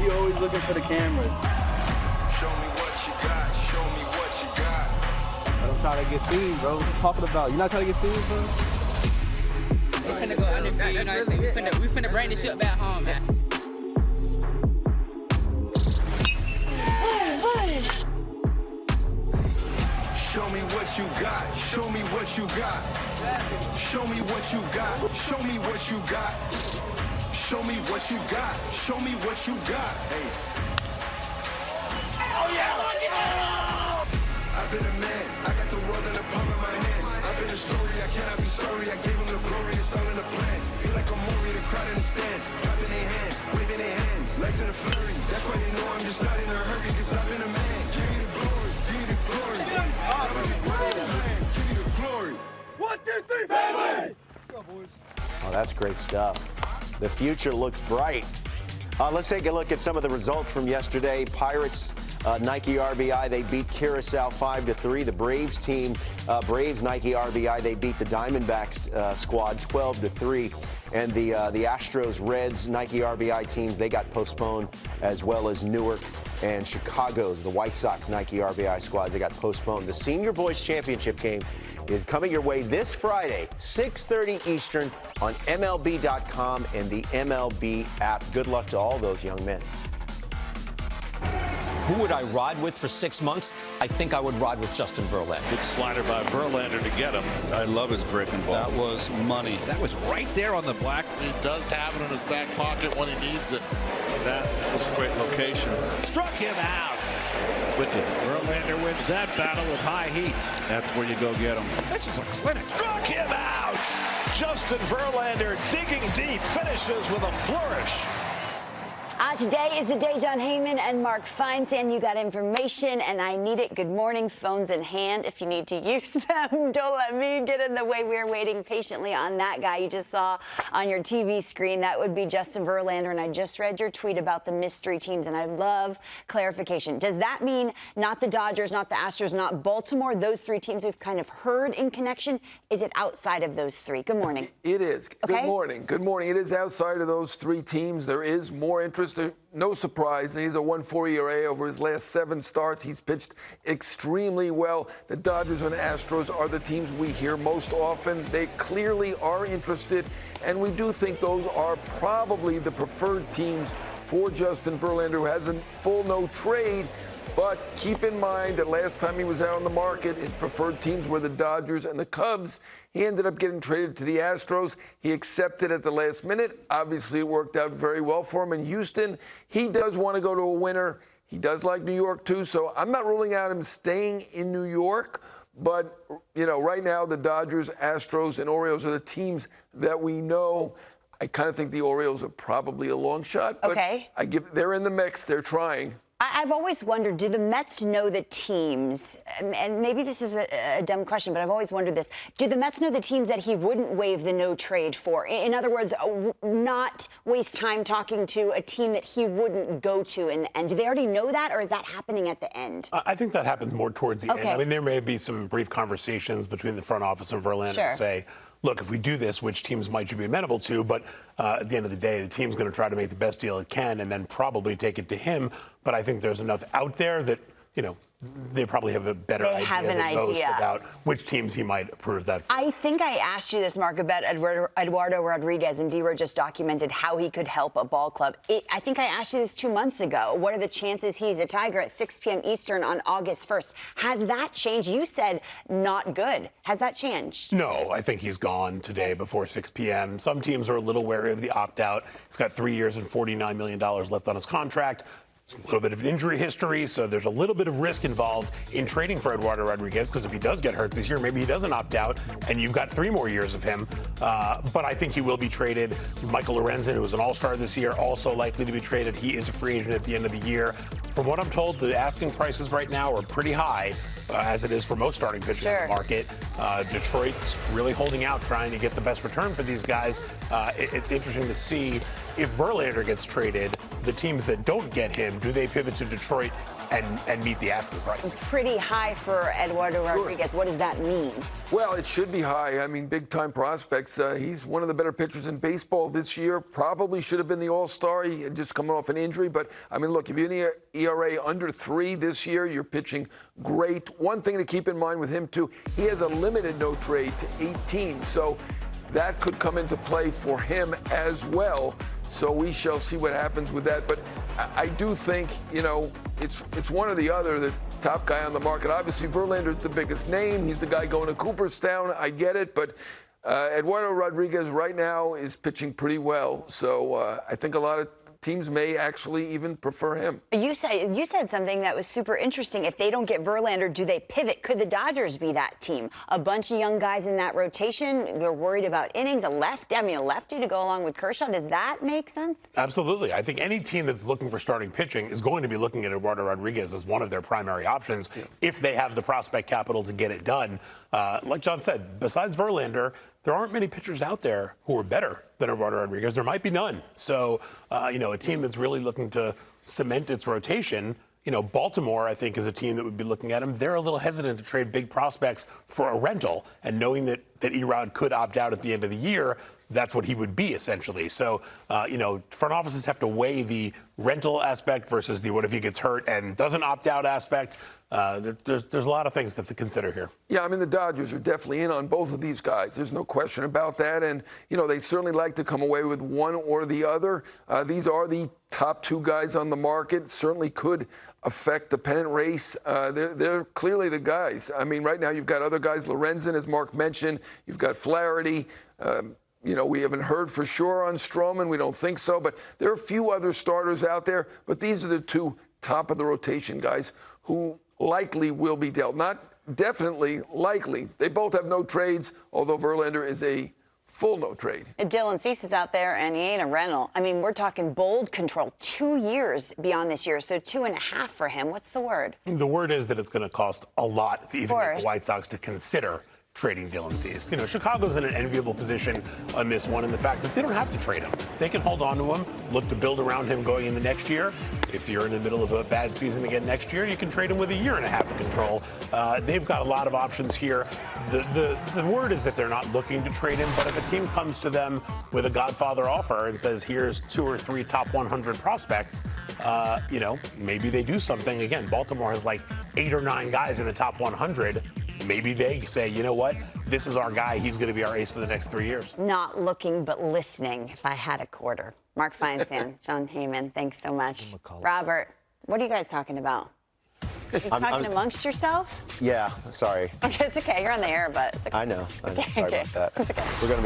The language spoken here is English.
you always looking for the cameras? Show me what you got. Show me what you got. I don't try to get seen, bro. What you talking about? You not trying to get seen, bro? We finna go undefeated, you know what I'm saying? We finna bring the shit back home, man. Show me what you got. Show me what you got. Show me what you got. Show me what you got. Show me what you got. Show me what you got. Hey. Oh yeah! I've been a man. I got the world in the palm of my hand. I've been a story. I cannot be sorry. I gave them the glory. It's all in the plans. Feel like I'm Maury, the crowd in the stands. Clapping their hands, waving their hands, legs in a flurry. That's why they know I'm just not in a hurry. Cause I've been a man. Give me the glory. Give me the glory. Give me the glory. 1, 2, 3, family! Oh, that's great stuff. The future looks bright. Let's take a look at some of the results from yesterday. Pirates, Nike RBI, they beat Curacao 5-3. The Braves team, Braves Nike RBI, they beat the Diamondbacks squad 12-3. And the Astros, Reds, Nike RBI teams, they got postponed, as well as Newark and Chicago, the White Sox Nike RBI squads, they got postponed. The Senior Boys Championship game is coming your way this Friday, 6:30 Eastern on MLB.com and the MLB app. Good luck to all those young men. Who would I ride with for 6 months? I think I would ride with Justin Verlander. Good slider by Verlander to get him. I love his breaking ball. That was money. That was right there on the black. He does have it in his back pocket when he needs it. That was a great location. Struck him out. Wicked. Verlander wins that battle with high heat. That's where you go get him. This is a clinic. Struck him out. Justin Verlander digging deep, finishes with a flourish. Today is the day, John Heyman and Mark Feinstein. You got information, and I need it. Good morning. Phones in hand if you need to use them. Don't let me get in the way. We're waiting patiently on that guy you just saw on your TV screen. That would be Justin Verlander, and I just read your tweet about the mystery teams, and I love clarification. Does that mean not the Dodgers, not the Astros, not Baltimore, those three teams we've kind of heard in connection? Is it outside of those three? Good morning. It is. Okay. Good morning. Good morning. It is outside of those three teams. There is more interest. No surprise. He's a 1.4 ERA over his last 7 starts. He's pitched extremely well. The Dodgers and Astros are the teams we hear most often. They clearly are interested, and we do think those are probably the preferred teams for Justin Verlander, who has a full no trade. But keep in mind that last time he was out on the market, his preferred teams were the Dodgers and the Cubs. He ended up getting traded to the Astros. He accepted at the last minute. Obviously, it worked out very well for him in Houston. He does want to go to a winner. He does like New York, too. So I'm not ruling out him staying in New York. But, you know, right now, the Dodgers, Astros, and Orioles are the teams that we know. I kind of think the Orioles are probably a long shot. But okay. They're in the mix. They're trying. I've always wondered, do the Mets know the teams? And maybe this is a dumb question, but I've always wondered this. Do the Mets know the teams that he wouldn't waive the no trade for? In other words, not waste time talking to a team that he wouldn't go to. And do they already know that, or is that happening at the end? I think that happens more towards the end. I mean, there may be some brief conversations between the front office and Verlander to say, look, if we do this, which teams might you be amenable to? But at the end of the day, the team's going to try to make the best deal it can and then probably take it to him. But I think there's enough out there that, you know, they probably have a better idea than most about which teams he might approve that for. I think I asked you this, Mark, about Eduardo Rodriguez, and D-Row just documented how he could help a ball club. I think I asked you this 2 months ago. What are the chances he's a Tiger at 6 p.m. Eastern on August 1st? Has that changed? You said not good. Has that changed? No, I think he's gone today before 6 p.m. Some teams are a little wary of the opt-out. He's got 3 years and $49 million left on his contract. There's a little bit of an injury history, so there's a little bit of risk involved in trading for Eduardo Rodriguez, because if he does get hurt this year, maybe he doesn't opt out, and you've got 3 more years of him. But I think he will be traded. Michael Lorenzen, who was an all-star this year, also likely to be traded. He is a free agent at the end of the year. From what I'm told, the asking prices right now are pretty high, as it is for most starting pitchers in the market. Detroit's really holding out, trying to get the best return for these guys. It's interesting to see if Verlander gets traded, the teams that don't get him, do they pivot to Detroit and meet the asking price. Pretty high for Eduardo Rodriguez. What does that mean? Well, it should be high. I mean, big-time prospects. He's one of the better pitchers in baseball this year. Probably should have been the All-Star. He had just coming off an injury. But, I mean, look, if you're in the ERA under 3 this year, you're pitching great. One thing to keep in mind with him, too, he has a limited no trade to 18. So that could come into play for him as well. So we shall see what happens with that. But I do think, you know, it's one or the other, the top guy on the market. Obviously, Verlander's the biggest name. He's the guy going to Cooperstown. I get it. But Eduardo Rodriguez right now is pitching pretty well. So I think a lot of teams may actually even prefer him. You said something that was super interesting. If they don't get Verlander, do they pivot? Could the Dodgers be that team? A bunch of young guys in that rotation. They're worried about innings. A lefty to go along with Kershaw. Does that make sense? Absolutely. I think any team that's looking for starting pitching is going to be looking at Eduardo Rodriguez as one of their primary options if they have the prospect capital to get it done. Like John said, besides Verlander, there aren't many pitchers out there who are better than Eduardo Rodriguez. There might be none. So, you know, a team that's really looking to cement its rotation, you know, Baltimore, I think, is a team that would be looking at him. They're a little hesitant to trade big prospects for a rental. And knowing that Erod could opt out at the end of the year, that's what he would be, essentially. So, you know, front offices have to weigh the rental aspect versus the what if he gets hurt and doesn't opt out aspect. There's a lot of things to consider here. Yeah, I mean, the Dodgers are definitely in on both of these guys. There's no question about that. And, you know, they certainly like to come away with one or the other. These are the top 2 guys on the market. Certainly could affect the pennant race. They're clearly the guys. I mean, right now you've got other guys, Lorenzen, as Mark mentioned. You've got Flaherty. You know, we haven't heard for sure on Stroman. We don't think so. But there are a few other starters out there. But these are the 2 top of the rotation guys who likely will be dealt. Not definitely, likely. They both have no trades, although Verlander is a full no trade. Dylan Cease is out there, and he ain't a rental. I mean, we're talking bold control, 2 years beyond this year, so 2.5 for him. What's the word? The word is that it's going to cost a lot to even get the White Sox to consider trading Dylan Cease. You know, Chicago's in an enviable position on this one in the fact that they don't have to trade him. They can hold on to him, look to build around him going into next year. If you're in the middle of a bad season again next year, you can trade him with 1.5 years of control. They've got a lot of options here. The word is that they're not looking to trade him, but if a team comes to them with a Godfather offer and says, here's 2 or 3 top 100 prospects, you know, maybe they do something. Again, Baltimore has like 8 or 9 guys in the top 100. Maybe they say, you know what, this is our guy. He's going to be our ace for the next 3 years. Not looking, but listening, if I had a quarter. Mark Feinsand, John Heyman, thanks so much. Robert, what are you guys talking about? You talking amongst yourself? Yeah, sorry. Okay, it's okay. You're on the air, but it's okay. I know. Okay, Sorry about that. It's okay. We're going to be